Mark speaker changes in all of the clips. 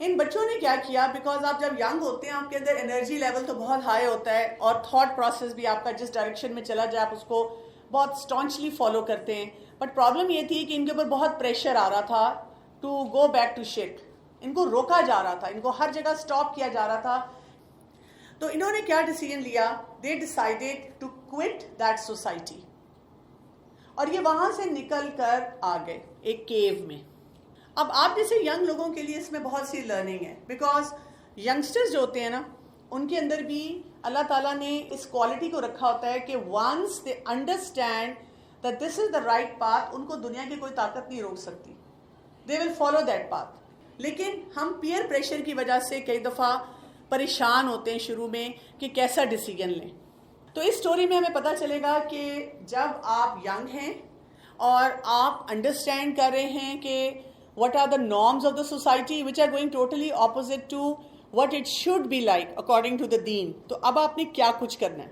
Speaker 1: ان بچوں نے کیا کیا، بیکاز آپ جب ینگ ہوتے ہیں آپ کے اندر انرجی لیول تو بہت ہائی ہوتا ہے، اور تھاٹ پروسیس بھی آپ کا جس ڈائریکشن میں چلا جائے آپ اس کو بہت اسٹانچلی فالو کرتے ہیں. بٹ پرابلم یہ تھی کہ ان کے اوپر بہت پریشر آ رہا تھا ٹو گو بیک ٹو شرک. ان کو روکا جا رہا تھا، ان کو ہر جگہ اسٹاپ کیا جا رہا تھا. تو انہوں نے کیا ڈیسیژن لیا، they decided to quit that society, اور یہ وہاں سے نکل کر آ گئے ایک کیو میں. اب آپ جیسے ینگ لوگوں کے لیے اس میں بہت سی لرننگ ہے، بیکاز ینگسٹرز جو ہوتے ہیں نا ان کے اندر بھی اللہ تعالیٰ نے اس کوالٹی کو رکھا ہوتا ہے کہ once they understand that this is the right path, ان کو دنیا کی کوئی طاقت نہیں روک سکتی، they will follow that path. لیکن ہم پیئر پریشر کی وجہ سے کئی دفعہ پریشان ہوتے ہیں شروع میں کہ کیسا ڈیسیژن لیں. تو اس سٹوری میں ہمیں پتہ چلے گا کہ جب آپ ینگ ہیں اور آپ انڈرسٹینڈ کر رہے ہیں کہ what are the norms of the society which are going totally opposite to what it should be like according to the deen, تو اب آپ نے کیا کچھ کرنا ہے.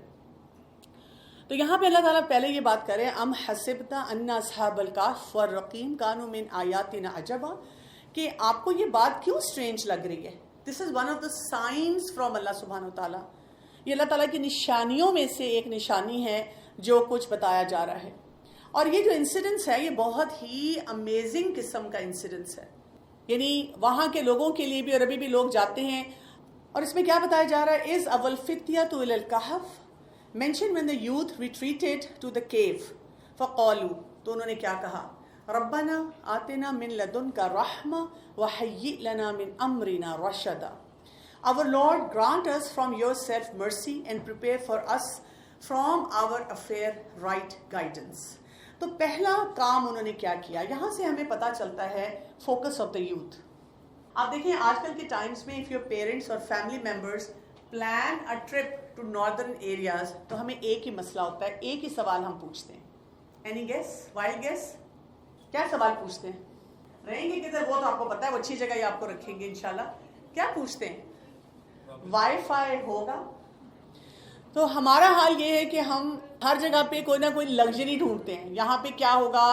Speaker 1: تو یہاں پہ اللہ تعالیٰ پہلے یہ بات کریں، ام حسبت ان اصحاب الکہف والرقیم کانوا من آیاتنا عجبا، کہ آپ کو یہ بات کیوں اسٹرینج لگ رہی ہے. This is one of the signs from اللہ سبحانہ و تعالیٰ، یہ اللہ تعالیٰ کی نشانیوں میں سے ایک نشانی ہے جو کچھ بتایا جا رہا ہے. اور یہ جو انسیڈنس ہے یہ بہت ہی امیزنگ قسم کا انسیڈنس ہے، یعنی وہاں کے لوگوں کے لیے بھی، اور ابھی بھی لوگ جاتے ہیں. اور اس میں کیا بتایا جا رہا ہے، از اول فتیۃ الی الکہف mention when the youth retreated to the cave فقالوا، تو انہوں نے کیا کہا، ربنا آتنا من لدنک رحمہ وہیئ لنا من امرنا رشدا. Our Lord, grant us from yourself mercy and prepare for us from our affair right guidance. تو پہلا کام انہوں نے کیا کیا، یہاں سے ہمیں پتا چلتا ہے فوکس آف دا یوتھ. آپ دیکھیں آج کل کے ٹائمز میں اف یور پیرنٹس اور family members plan a trip to northern areas, تو ہمیں ایک ہی مسئلہ ہوتا ہے، ایک ہی سوال ہم پوچھتے ہیں. اینی گیس، وائلڈ گیس، کیا سوال پوچھتے ہیں؟ رہیں گے کدھر وہ تو آپ کو پتا ہے، وہ اچھی جگہ ہی آپ کو رکھیں گے انشاءاللہ. کیا پوچھتے ہیں؟ وائی فائی ہوگا. تو ہمارا حال یہ ہے کہ ہم ہر جگہ پہ کوئی نہ کوئی لگژری ڈھونڈتے ہیں، یہاں پہ کیا ہوگا،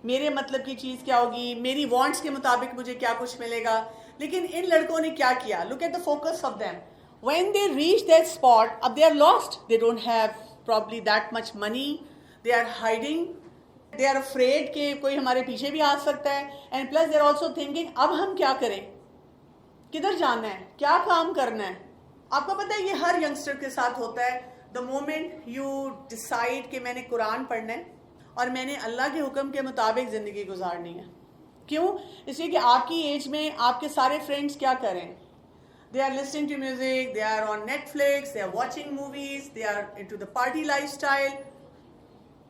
Speaker 1: میرے مطلب کی چیز کیا ہوگی، میری وانٹس کے مطابق مجھے کیا کچھ ملے گا. لیکن ان لڑکوں نے کیا کیا، look at the focus of them. When they reach that spot, اب they are lost, they don't have probably that much money, they are hiding, they are afraid کہ کوئی ہمارے پیچھے بھی آ سکتا ہے. And plus they are also thinking اب ہم کیا کریں، کدھر جانا ہے، کیا کام کرنا ہے. آپ کو پتہ ہے یہ ہر ینگسٹر کے ساتھ ہوتا ہے. دا مومنٹ یو ڈیسائڈ کہ میں نے قرآن پڑھنا ہے اور میں نے اللہ کے حکم کے مطابق زندگی گزارنی ہے. کیوں؟ اس لیے کہ آپ کی ایج میں آپ کے سارے فرینڈس کیا کریں، they are listening to music, they are on Netflix, they are watching movies, they are into the party lifestyle.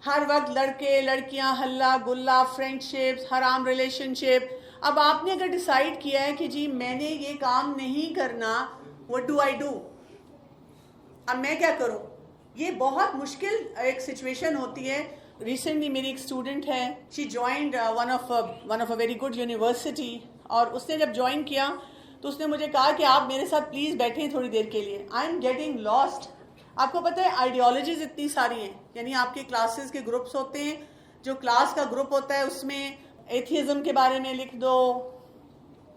Speaker 1: ہر وقت لڑکے لڑکیاں، ہلا گلا، فرینڈ شپس، حرام ریلیشن شپ. اب آپ نے اگر ڈیسائیڈ کیا ہے کہ جی میں نے یہ کام نہیں کرنا، what do I do؟ اب میں کیا کروں؟ یہ بہت مشکل ایک سچویشن ہوتی ہے. ریسنٹلی میری ایک اسٹوڈنٹ ہے، she joined one of a very good university, اور اس نے جب جوائن کیا تو اس نے مجھے کہا کہ آپ میرے ساتھ پلیز بیٹھیں تھوڑی دیر کے لیے، آئی ایم گیٹنگ لاسٹ. آپ کو پتہ ہے آئیڈیالوجیز اتنی ساری ہیں، یعنی آپ کے کلاسز کے گروپس ہوتے ہیں، جو کلاس کا گروپ ہوتا ہے اس میں ایتھیزم کے بارے میں لکھ دو،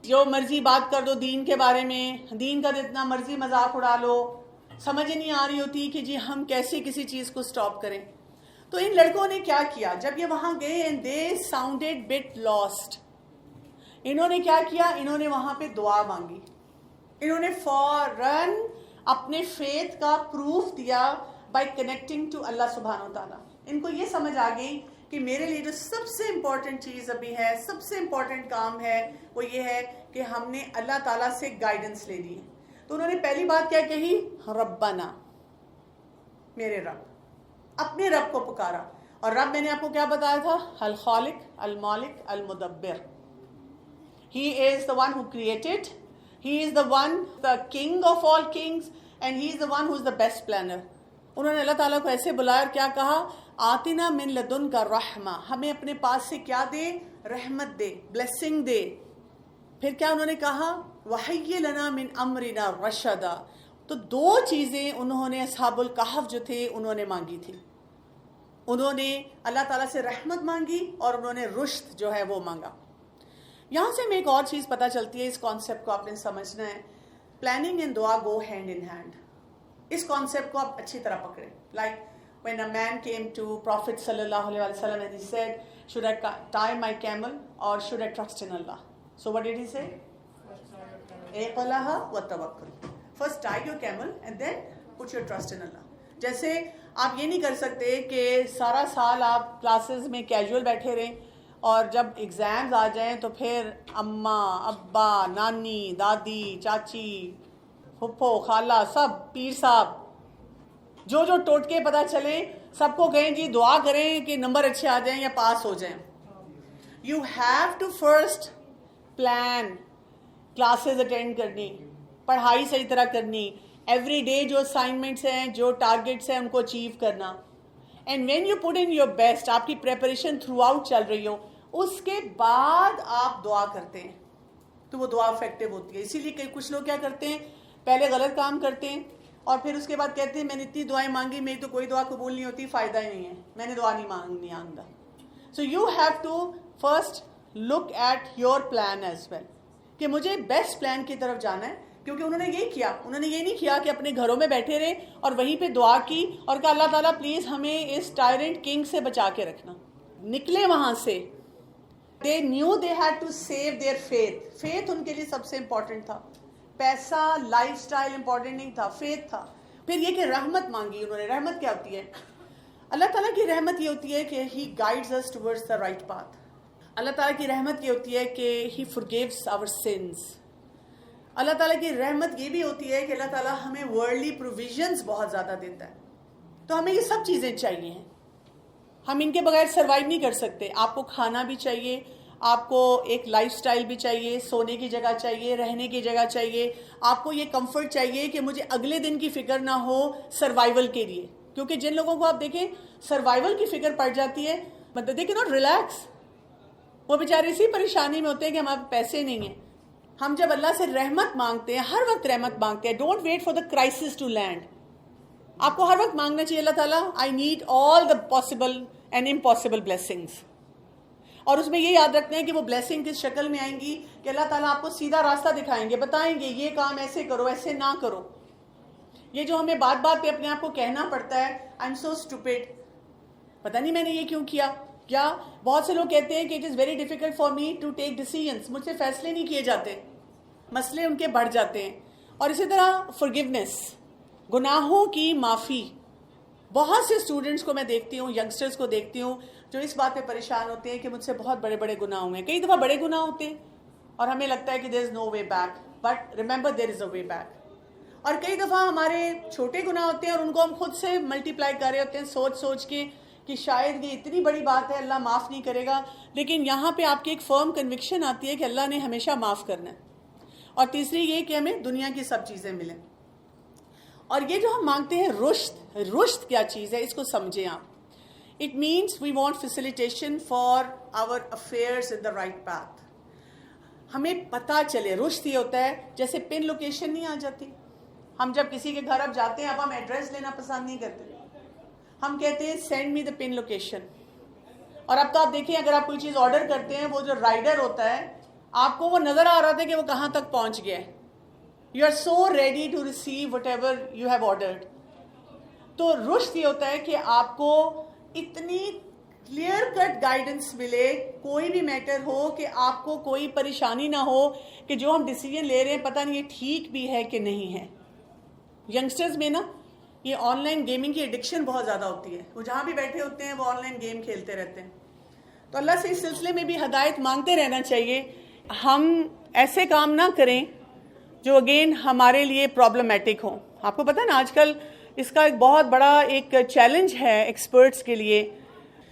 Speaker 1: جو مرضی بات کر دو دین کے بارے میں، دین کا جتنا مرضی مذاق اڑا لو. سمجھ نہیں آ رہی ہوتی کہ جی ہم کیسے کسی چیز کو سٹاپ کریں. تو ان لڑکوں نے کیا کیا، جب یہ وہاں گئے and they sounded but last, انہوں نے کیا کیا، انہوں نے وہاں پہ دعا مانگی. انہوں نے فوراً اپنے فیتھ کا پروف دیا بائی کنیکٹنگ ٹو اللہ سبحانہ و تعالیٰ. ان کو یہ سمجھ آ گئی کہ میرے لیے جو سب سے امپورٹنٹ چیز ابھی ہے، سب سے امپورٹنٹ کام ہے، وہ یہ ہے کہ ہم نے اللہ تعالیٰ سے گائیڈنس لے لی ہے. تو انہوں نے پہلی بات کیا کہی، ربنا، میرے رب، اپنے رب کو پکارا. اور رب میں نے آپ کو کیا بتایا تھا، الخالق Malik المدبر. He is the one who created, he is the one, the king of all kings, and he is the one who is the best planner. انہوں نے اللہ تعالیٰ کو ایسے بلایا اور کیا کہا، آتنا من لدنک رحمہ، ہمیں اپنے پاس سے کیا دے، رحمت دے، بلیسنگ دے. پھر کیا انہوں نے کہا، وَحَيِّ لَنَا مِنْ أَمْرِنَا رَشَدًا. تو دو چیزیں انہوں نے اصحاب الکہف جو تھے انہوں نے مانگی تھی. انہوں نے اللہ تعالیٰ سے رحمت مانگی اور انہوں نے رشد جو ہے وہ مانگا. یہاں سے ہمیں ایک اور چیز پتہ چلتی ہے, اس کانسیپٹ کو آپ نے سمجھنا ہے. پلاننگ اینڈ دعا گو ہینڈ ان ہینڈ. اس کانسیپٹ کو آپ اچھی طرح پکڑیں. Like when a man came to Prophet sallallahu alaihi wasallam and he said, should I tie my camel or should I trust in Allah? So what did he say? Iqlaha wa tawakkal. First tie your camel and then put your trust in Allah. جیسے آپ یہ نہیں کر سکتے کہ سارا سال آپ کلاسز میں کیجول بیٹھے رہیں اور جب ایگزامز آ جائیں تو پھر اماں ابا نانی دادی چاچی پھپھو خالہ سب پیر صاحب جو ٹوٹکے پتہ چلیں سب کو کہیں جی دعا کریں کہ نمبر اچھے آ جائیں یا پاس ہو جائیں. You have to first plan, classes attend کرنی, پڑھائی صحیح طرح کرنی, ایوری ڈے جو اسائنمنٹس ہیں جو ٹارگیٹس ہیں ان کو اچیو کرنا. And when you put in your best, آپ کی پریپریشن تھرو آؤٹ چل رہی ہو, اس کے بعد آپ دعا کرتے ہیں تو وہ دعا افیکٹو ہوتی ہے. اسی لیے کہ کچھ لوگ کیا کرتے ہیں, پہلے غلط کام کرتے ہیں اور پھر اس کے بعد کہتے ہیں میں نے اتنی دعائیں مانگی, میری تو کوئی دعا قبول نہیں ہوتی, فائدہ ہی نہیں ہے, میں نے دعا نہیں مانگا. So you have to first look at your plan as well کہ مجھے بیسٹ پلان کی طرف جانا ہے. کیونکہ انہوں نے یہ کیا, انہوں نے یہ نہیں کیا کہ اپنے گھروں میں بیٹھے رہے اور وہیں پہ دعا کی اور کہا اللہ تعالیٰ پلیز ہمیں اس ٹائرنٹ کنگ سے بچا کے رکھنا. نکلے وہاں سے. They knew they had to save their faith. Faith ان کے لیے سب سے امپورٹنٹ تھا. پیسہ لائف سٹائل امپورٹنٹ نہیں تھا, فیتھ تھا. پھر یہ کہ رحمت مانگی انہوں نے. رحمت کیا ہوتی ہے؟ اللہ تعالیٰ کی رحمت یہ ہوتی ہے کہ He guides us towards the right path. اللہ تعالیٰ کی رحمت یہ ہوتی ہے کہ He forgives our sins. اللہ تعالیٰ کی رحمت یہ بھی ہوتی ہے کہ اللہ تعالیٰ ہمیں ورلڈلی پروویژنز بہت زیادہ دیتا ہے. تو ہمیں یہ سب چیزیں چاہیے ہیں, ہم ان کے بغیر سروائیو نہیں کر سکتے. آپ کو کھانا بھی چاہیے, آپ کو ایک لائف سٹائل بھی چاہیے, سونے کی جگہ چاہیے, رہنے کی جگہ چاہیے, آپ کو یہ کمفرٹ چاہیے کہ مجھے اگلے دن کی فکر نہ ہو سروائیول کے لیے. کیونکہ جن لوگوں کو آپ دیکھیں سروائیول کی فکر پڑ جاتی ہے, مطلب دے کین ناٹ ریلیکس, وہ بیچارے اسی پریشانی میں ہوتے ہیں کہ ہمارے پیسے نہیں ہیں. ہم جب اللہ سے رحمت مانگتے ہیں, ہر وقت رحمت مانگتے ہیں, don't wait for the crisis to land. آپ کو ہر وقت مانگنا چاہیے اللہ تعالیٰ I need all the possible and impossible blessings. اور اس میں یہ یاد رکھنا ہے کہ وہ بلیسنگ کس شکل میں آئیں گی کہ اللہ تعالیٰ آپ کو سیدھا راستہ دکھائیں گے, بتائیں گے یہ کام ایسے کرو ایسے نہ کرو. یہ جو ہمیں بات بات پہ اپنے آپ کو کہنا پڑتا ہے آئی ایم سو اسٹوپڈ, پتہ نہیں میں نے یہ کیوں کیا. کیا بہت سے لوگ کہتے ہیں کہ it is very difficult for me to take decisions, مجھ سے فیصلے نہیں کیے جاتے, مسئلے ان کے بڑھ جاتے ہیں. اور اسی طرح forgiveness, گناہوں کی معافی. بہت سے اسٹوڈنٹس کو میں دیکھتی ہوں, ینگسٹرز کو دیکھتی ہوں جو اس بات پہ پریشان ہوتے ہیں کہ مجھ سے بہت بڑے بڑے گناہ ہوئے ہیں. کئی دفعہ بڑے گناہ ہوتے ہیں اور ہمیں لگتا ہے کہ there is no way back, but remember there is a way back. اور کئی دفعہ ہمارے چھوٹے گناہ ہوتے ہیں اور ان کو ہم خود سے ملٹیپلائی کر رہے ہوتے ہیں سوچ سوچ کے کہ شاید یہ اتنی بڑی بات ہے اللہ معاف نہیں کرے گا. لیکن یہاں پہ آپ کی ایک فرم کنوکشن آتی ہے کہ اللہ نے ہمیشہ معاف کرنا ہے. اور تیسری یہ کہ ہمیں دنیا کی سب چیزیں ملیں. اور یہ جو ہم مانگتے ہیں رشد, رشد کیا چیز ہے اس کو سمجھیں آپ. It means we want facilitation for our affairs in the right path. ہمیں پتہ چلے. رشد یہ ہوتا ہے جیسے پن لوکیشن نہیں آ جاتی. ہم جب کسی کے گھر اب جاتے ہیں اب ہم ایڈریس لینا پسند نہیں کرتے, ہم کہتے ہیں سینڈ می دا پن لوکیشن. اور اب تو آپ دیکھیں اگر آپ کوئی چیز آرڈر کرتے ہیں, وہ جو رائڈر ہوتا ہے آپ کو وہ نظر آ رہا تھا کہ وہ کہاں تک پہنچ گیا ہے. You are so ready to receive whatever you have ordered. تو رشد یہ ہوتا ہے کہ آپ کو اتنی کلیئر کٹ گائیڈنس ملے, کوئی بھی میٹر ہو, کہ آپ کو کوئی پریشانی نہ ہو کہ جو ہم ڈیسیجن لے رہے ہیں پتہ نہیں یہ ٹھیک بھی ہے کہ نہیں ہے. ینگسٹرز میں نا یہ آن لائن گیمنگ کی ایڈکشن بہت زیادہ ہوتی ہے. وہ جہاں بھی بیٹھے ہوتے ہیں وہ آن لائن گیم کھیلتے رہتے ہیں. تو اللہ سے اس سلسلے میں بھی ہدایت مانگتے رہنا چاہیے. ہم ایسے کام نہ کریں جو اگین ہمارے لیے پرابلمیٹک ہوں. آپ کو پتہ ہے نا آج کل اس کا ایک بہت بڑا ایک چیلنج ہے ایکسپرٹس کے لیے.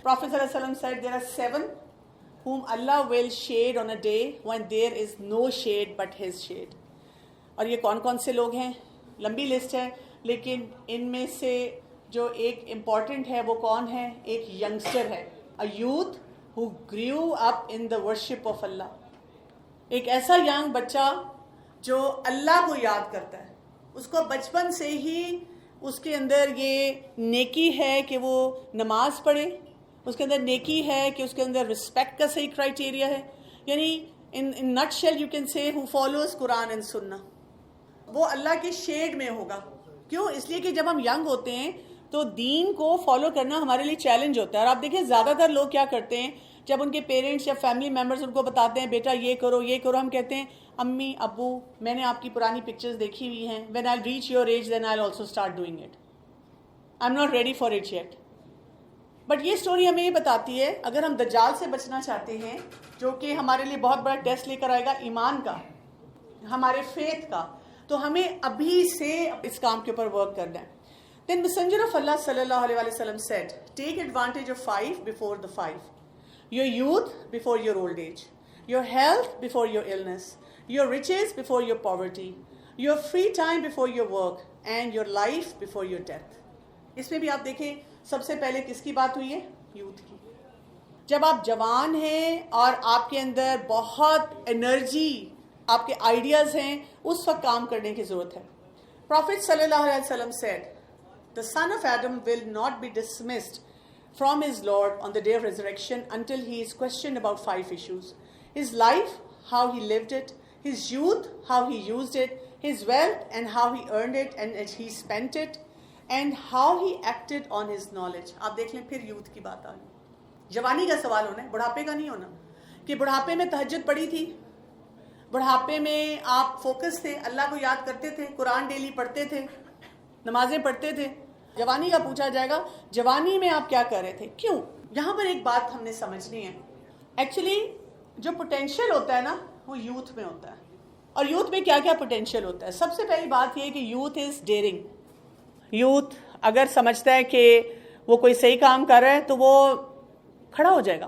Speaker 1: Prophet صلی اللہ علیہ وسلم said there are 7 whom Allah will shade on a day when there is no shade but His shade. اور یہ کون کون سے لوگ ہیں؟ لمبی لسٹ ہے, لیکن ان میں سے جو ایک امپورٹنٹ ہے وہ کون ہے؟ ایک ینگسٹر ہے, a youth who grew up in the worship of Allah. ایک ایسا ینگ بچہ جو اللہ کو یاد کرتا ہے, اس کو بچپن سے ہی اس کے اندر یہ نیکی ہے کہ وہ نماز پڑھے, اس کے اندر نیکی ہے کہ اس کے اندر رسپیکٹ کا صحیح کرائٹیریا ہے. یعنی in nutshell you can say who follows Quran and Sunnah. وہ اللہ کے شیڈ میں ہوگا. کیوں؟ اس لیے کہ جب ہم ینگ ہوتے ہیں تو دین کو فالو کرنا ہمارے لیے چیلنج ہوتا ہے. اور آپ دیکھیں زیادہ تر لوگ کیا کرتے ہیں، جب ان کے پیرنٹس یا فیملی ممبرز ان کو بتاتے ہیں بیٹا یہ کرو یہ کرو، ہم کہتے ہیں امی ابو میں نے آپ کی پرانی پکچرز دیکھی ہوئی ہیں، when I'll reach your age then I'll also start doing it. I'm not ready for it yet. But یہ سٹوری ہمیں یہ بتاتی ہے اگر ہم دجال سے بچنا چاہتے ہیں جو کہ ہمارے لیے بہت بڑا ٹیسٹ لے کر آئے گا ایمان کا، ہمارے فیتھ کا، تو ہمیں ابھی سے اس کام کے اوپر ورک کرنا ہے. Then Messenger of Allah sallallahu alaihi wasallam said, take advantage of 5 before the 5. Your youth before your old age. Your health before your illness. Your riches before your poverty. Your free time before your work. And your life before your death. اس میں بھی آپ دیکھیں سب سے پہلے کس کی بات ہوئی ہے؟ یوتھ کی. جب آپ جوان ہیں اور آپ کے اندر بہت انرجی، آپ کے آئیڈیاز ہیں، اس وقت کام کرنے کی ضرورت ہے. Prophet sallallahu alaihi wasallam said, the son of Adam will not be dismissed from his Lord on the day of resurrection until he is questioned about 5 issues. His life, how he lived it. His youth, how he used it. His wealth and how he earned it and he spent it. And how he acted on his knowledge. آپ دیکھ لیں پھر youth کی بات آ گئی. جوانی کا سوال ہونا ہے، بڑھاپے کا نہیں ہونا کہ بڑھاپے میں تہجد پڑھی تھی، بڑھاپے میں آپ فوکس تھے، اللہ کو یاد کرتے تھے، قرآن ڈیلی پڑھتے تھے، نمازیں پڑھتے تھے. جوانی کا پوچھا جائے گا جوانی میں آپ کیا کر رہے تھے، کیوں؟ یہاں پر ایک بات ہم نے سمجھنی ہے. ایکچولی جو پوٹینشیل ہوتا ہے نا وہ یوتھ میں ہوتا ہے. اور یوتھ میں کیا کیا پوٹینشیل ہوتا ہے؟ سب سے پہلی بات یہ کہ یوتھ از ڈیئرنگ. یوتھ اگر سمجھتا ہے کہ وہ کوئی صحیح کام کر رہا ہے تو وہ کھڑا ہو جائے گا.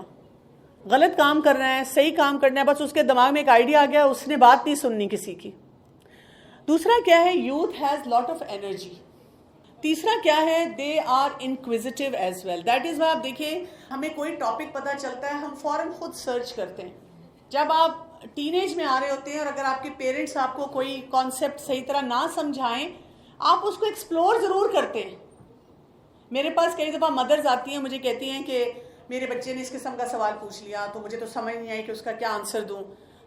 Speaker 1: غلط کام کر رہے ہیں، صحیح کام کرنا ہے، بس اس کے دماغ میں ایک آئیڈیا آ گیا، اس نے بات نہیں سننی کسی کی. دوسرا کیا ہے؟ Youth has lot of energy. تیسرا کیا ہے؟ They are inquisitive as well. That is why آپ دیکھیں ہمیں کوئی ٹاپک پتہ چلتا ہے ہم فوراً خود سرچ کرتے ہیں. جب آپ ٹین ایج میں آ رہے ہوتے ہیں اور اگر آپ کے پیرنٹس آپ کو کوئی کانسیپٹ صحیح طرح نہ سمجھائیں آپ اس کو ایکسپلور ضرور کرتے ہیں. میرے پاس کئی دفعہ مدرز آتی ہیں مجھے کہتی ہیں کہ میرے بچے نے اس قسم کا سوال پوچھ لیا تو مجھے تو سمجھ نہیں آئی کہ اس کا کیا آنسر دوں،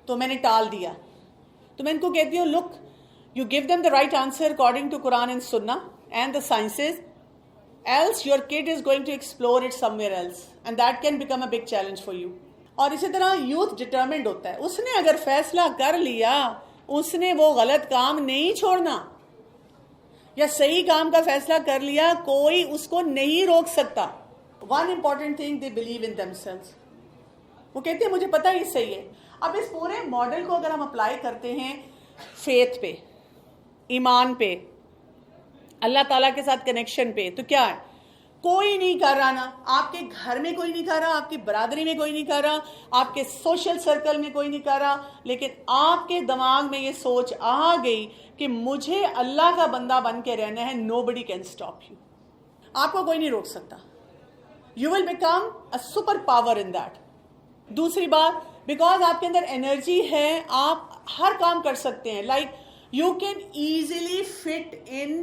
Speaker 1: تو میں نے ٹال دیا. تو میں ان کو کہتی ہوں look you give them the right answer according to قرآن اینڈ سنہ and the sciences, else your kid is going to explore it somewhere else and that can become a big challenge for you. اور اسی طرح youth determined ہوتا ہے. اس نے اگر فیصلہ کر لیا اس نے وہ غلط کام نہیں چھوڑنا، یا صحیح کام کا فیصلہ کر لیا کوئی اس کو نہیں روک سکتا. one important thing they believe in themselves. وہ کہتے ہیں مجھے پتہ یہ صحیح ہے. اب اس پورے ماڈل کو اگر ہم اپلائی کرتے ہیں فیتھ پہ، ایمان پہ، اللہ تعالیٰ کے ساتھ کنیکشن پہ، تو کیا ہے؟ کوئی نہیں کر رہا نا، آپ کے گھر میں کوئی نہیں کر رہا، آپ کی برادری میں کوئی نہیں کر رہا، آپ کے سوشل سرکل میں کوئی نہیں کر رہا، لیکن آپ کے دماغ میں یہ سوچ آ گئی کہ مجھے اللہ کا بندہ بن کے رہنا ہے. nobody can stop you. آپ کو کوئی نہیں روک سکتا. you will become a super power in that. دوسری بات بیکاز آپ کے اندر انرجی ہے آپ ہر کام کر سکتے ہیں. like you can easily fit in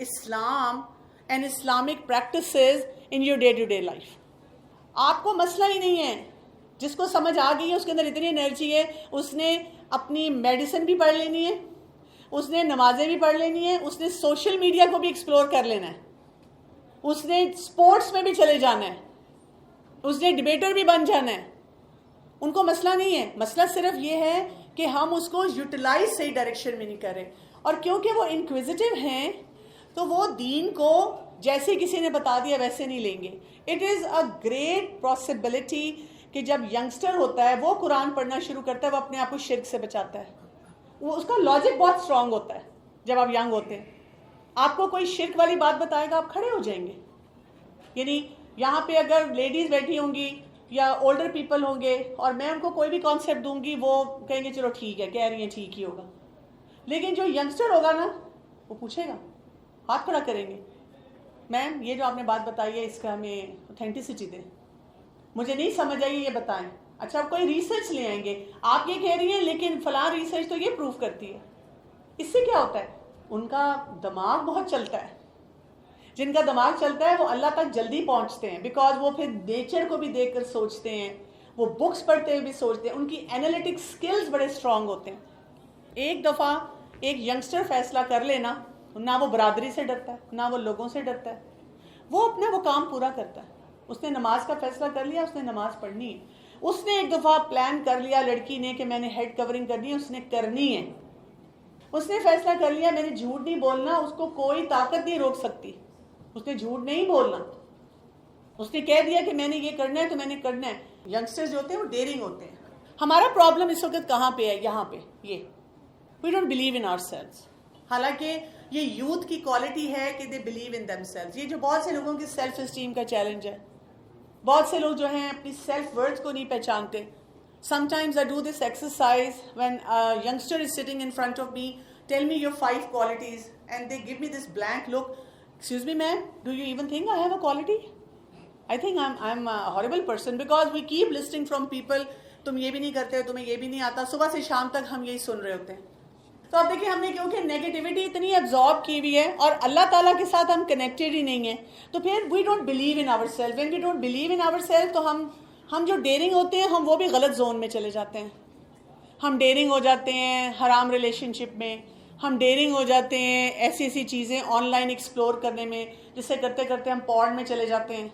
Speaker 1: Islam and Islamic practices in your day-to-day life. آپ کو مسئلہ ہی نہیں ہے. جس کو سمجھ آ گئی ہے اس کے اندر اتنی انرجی ہے، اس نے اپنی میڈیسن بھی پڑھ لینی ہے، اس نے نمازیں بھی پڑھ لینی ہے، اس نے سوشل میڈیا کو بھی ایکسپلور کر لینا ہے، اس نے اسپورٹس میں بھی چلے جانا ہے، اس نے ڈبیٹر بھی بن جانا ہے. ان کو مسئلہ نہیں ہے. مسئلہ صرف یہ ہے کہ ہم اس کو یوٹیلائز صحیح ڈائریکشن میں نہیں کر رہے. اور کیونکہ وہ انکویزیٹو ہیں تو وہ دین کو جیسے کسی نے بتا دیا ویسے نہیں لیں گے. It is a great possibility کہ جب ینگسٹر ہوتا ہے وہ قرآن پڑھنا شروع کرتا ہے وہ اپنے آپ کو شرک سے بچاتا ہے. وہ اس کا لاجک بہت اسٹرانگ ہوتا ہے. جب آپ ینگ ہوتے ہیں آپ کو کوئی شرک والی بات بتائے گا آپ کھڑے ہو جائیں گے. یعنی یہاں پہ اگر لیڈیز بیٹھی ہوں گی یا اولڈر پیپل ہوں گے اور میں ان کو کوئی بھی کانسیپٹ دوں گی وہ کہیں گے چلو ٹھیک ہے، کہہ رہی ہیں ٹھیک ہی ہوگا. لیکن جو ینگسٹر ہوگا نا وہ پوچھے گا، ہاتھ کھڑا کریں گے، میم یہ جو آپ نے بات بتائی ہے اس کا ہمیں اوتھینٹسٹی دیں، مجھے نہیں سمجھ آئی یہ بتائیں. اچھا آپ کوئی ریسرچ لے آئیں گے، آپ یہ کہہ رہی ہیں لیکن فلاں ریسرچ تو یہ پروف کرتی ہے. اس سے کیا ہوتا ہے؟ ان کا دماغ بہت چلتا ہے. جن کا دماغ چلتا ہے وہ اللہ تک جلدی پہنچتے ہیں بیکاز وہ پھر نیچر کو بھی دیکھ کر سوچتے ہیں، وہ بکس پڑھتے ہوئے بھی سوچتے ہیں, ان کی انالیٹک سکلز بڑے اسٹرانگ ہوتے ہیں. ایک دفعہ ایک ینگسٹر فیصلہ کر لینا, نہ وہ برادری سے ڈرتا ہے نہ وہ لوگوں سے ڈرتا ہے, وہ اپنا وہ کام پورا کرتا ہے. اس نے نماز کا فیصلہ کر لیا, اس نے نماز پڑھنی ہے. اس نے ایک دفعہ پلان کر لیا لڑکی نے کہ میں نے ہیڈ کورنگ کرنی ہے, اس نے کرنی ہے. اس نے فیصلہ کر لیا میں نے جھوٹ نہیں بولنا, اس کو کوئی طاقت نہیں روک سکتی, اس نے جھوٹ نہیں بولنا. اس نے کہہ دیا کہ میں نے یہ کرنا ہے تو میں نے کرنا ہے. ینگسٹرز جو ہوتے ہیں وہ ڈیرنگ ہوتے ہیں. ہمارا پرابلم اس وقت کہاں پہ ہے؟ یہاں پہ, یہ we don't believe in ourselves. حالانکہ یہ یوتھ کی کوالٹی ہے کہ they believe in themselves. یہ جو بہت سے لوگوں کی سیلف اسٹیم کا چیلنج ہے, بہت سے لوگ جو ہیں اپنی سیلف ورتھ کو نہیں پہچانتے. Sometimes I do this exercise when a youngster is sitting in front of me, tell me your 5 qualities, and they give me this blank look. Excuse me, ma'am, do you even think I have a quality? I think I'm a horrible person because we keep listening from people, تم یہ بھی نہیں کرتے, تمہیں یہ بھی نہیں آتا. صبح سے شام تک ہم یہی سن رہے ہوتے ہیں. تو اب دیکھیں ہم نے کیونکہ نیگیٹیوٹی اتنی ایبزارب کی ہوئی ہے اور اللہ تعالیٰ کے ساتھ ہم کنیکٹڈ ہی نہیں ہیں, تو پھر we don't believe in ourself. When we don't believe in ourself تو ہم جو ڈیرنگ ہوتے ہیں ہم وہ بھی غلط زون میں چلے جاتے ہیں. ہم ڈیرنگ ہو جاتے ہیں حرام ریلیشن شپ میں, ہم ڈیرنگ ہو جاتے ہیں ایسی چیزیں آن لائن ایکسپلور کرنے میں جس سے کرتے کرتے ہم پورن میں چلے جاتے ہیں.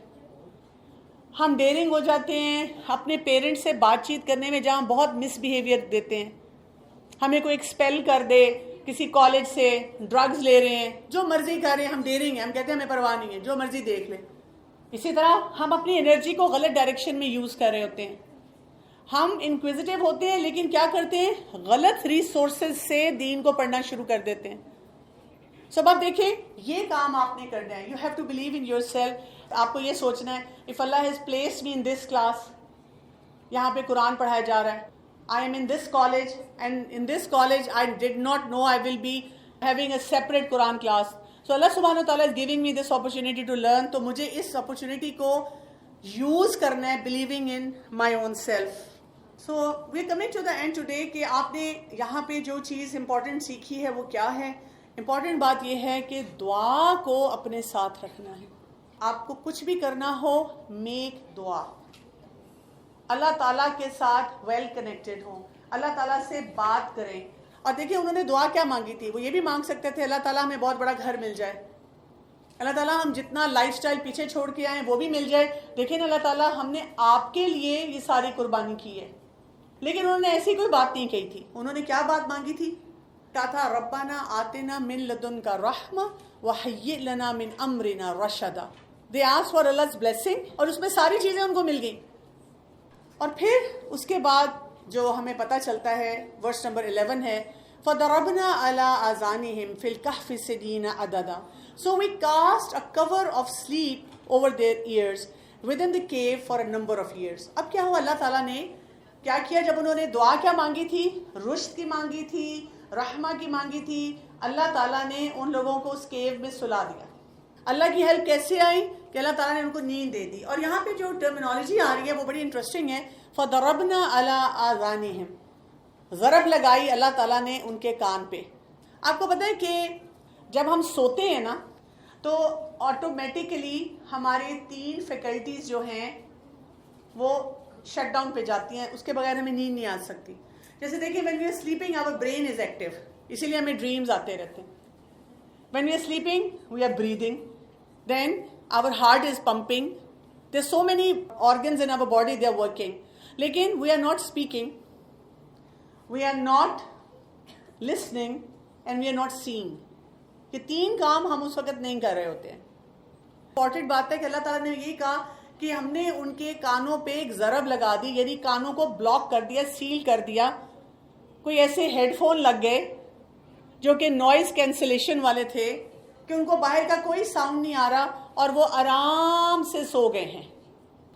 Speaker 1: ہم ڈیرنگ ہو جاتے ہیں اپنے پیرنٹس سے بات چیت کرنے میں جہاں بہت مس بیہیویئر دیتے ہیں. ہمیں کوئی ایکسپیل کر دے کسی کالج سے, ڈرگز لے رہے ہیں, جو مرضی کر رہے ہیں, ہم ڈیرنگ ہیں, ہم کہتے ہیں ہمیں پرواہ نہیں ہے, جو مرضی دیکھ لیں. اسی طرح ہم اپنی انرجی کو غلط ڈائریکشن میں یوز کر رہے ہوتے ہیں. ہم انکویزیٹو ہوتے ہیں لیکن کیا کرتے ہیں, غلط ریسورسز سے دین کو پڑھنا شروع کر دیتے ہیں. سب آپ دیکھیں یہ کام آپ نے کرنا ہے. You have to believe in yourself. آپ کو یہ سوچنا ہے اف اللہ has placed me in this class, یہاں پہ قرآن پڑھایا جا رہا ہے, I am in this college and in this college I did not know I will be having a separate Quran class. So Allah subhanahu wa ta'ala is giving me this opportunity to learn. تو مجھے اس opportunity کو use کرنا ہے believing in my own self. So we are coming to the end today کہ آپ نے یہاں پہ جو چیز important سیکھی ہے وہ کیا ہے. important بات یہ ہے کہ دعا کو اپنے ساتھ رکھنا ہے. آپ کو کچھ بھی کرنا ہو make دعا, اللہ تعالیٰ کے ساتھ ویل کنیکٹڈ ہوں, اللہ تعالیٰ سے بات کریں. اور دیکھیں انہوں نے دعا کیا مانگی تھی, وہ یہ بھی مانگ سکتے تھے اللہ تعالیٰ ہمیں بہت بڑا گھر مل جائے, اللہ تعالیٰ ہم جتنا لائف سٹائل پیچھے چھوڑ کے آئے وہ بھی مل جائے. دیکھیں اللہ تعالیٰ ہم نے آپ کے لیے یہ ساری قربانی کی ہے. لیکن انہوں نے ایسی کوئی بات نہیں کہی تھی. انہوں نے کیا بات مانگی تھی, کہا تھا ربنا آتنا من لدنک رحمہ وہیئ لنا من امرنا رشدا. They ask for Allah's blessing اور اس میں ساری چیزیں ان کو مل گئیں. اور پھر اس کے بعد جو ہمیں پتہ چلتا ہے ورس نمبر 11 ہے فَضَرَبْنَا عَلَىٰ آذَانِهِمْ فِي الْكَهْفِ سِنِينَ عَدَدًا. So we cast a cover of sleep over their ears within the cave for a number of years. اب کیا ہوا, اللہ تعالیٰ نے کیا کیا جب انہوں نے دعا کیا مانگی تھی, رشد کی مانگی تھی, رحمہ کی مانگی تھی, اللہ تعالیٰ نے ان لوگوں کو اس کیو میں سلا دیا. اللہ کی ہیلپ کیسے آئی کہ اللہ تعالیٰ نے ان کو نیند دے دی. اور یہاں پہ جو ٹرمینالوجی آ رہی ہے وہ بڑی انٹرسٹنگ ہے. فَضَرَبْنَا عَلَىٰ آذَانِهِمْ, ضرب لگائی اللہ تعالیٰ نے ان کے کان پہ. آپ کو پتہ ہے کہ جب ہم سوتے ہیں نا تو آٹومیٹیکلی ہمارے 3 فیکلٹیز جو ہیں وہ شٹ ڈاؤن پہ جاتی ہیں, اس کے بغیر ہمیں نیند نہیں آ سکتی. جیسے دیکھیں when we are sleeping our brain is active, اسی لیے ہمیں ڈریمز آتے رہتے ہیں. When we are sleeping we are breathing, then our heart is pumping, there's so many organs in our body, they are working. لیکن we are not speaking, we are not listening and we are not seeing. یہ 3 کام ہم اس وقت نہیں کر رہے ہوتے ہیں. Important بات ہے کہ اللہ تعالیٰ نے یہی کہا کہ ہم نے ان کے کانوں پہ ایک ضرب لگا دی, یعنی کانوں کو بلاک کر دیا, سیل کر دیا. کوئی ایسے ہیڈ فون لگ گئے جو کہ نوائز کینسلیشن والے تھے کہ ان کو باہر کا کوئی ساؤنڈ نہیں آ رہا اور وہ آرام سے سو گئے ہیں.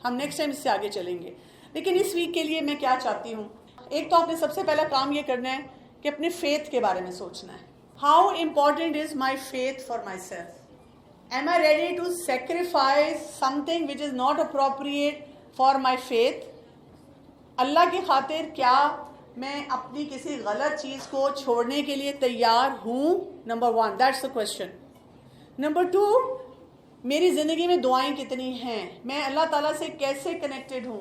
Speaker 1: ہم نیکسٹ ٹائم اس سے آگے چلیں گے. لیکن اس ویک کے لیے میں کیا چاہتی ہوں, ایک تو آپ نے سب سے پہلا کام یہ کرنا ہے کہ اپنے فیتھ کے بارے میں سوچنا ہے. How important is my faith for my self. Am I ready to sacrifice something which is not appropriate for my faith? اللہ کی خاطر کیا میں اپنی کسی غلط چیز کو چھوڑنے کے لیے تیار ہوں؟ Number 1, that's the question. Number 2, میری زندگی میں دعائیں کتنی ہیں, میں اللہ تعالیٰ سے کیسے کنیکٹڈ ہوں.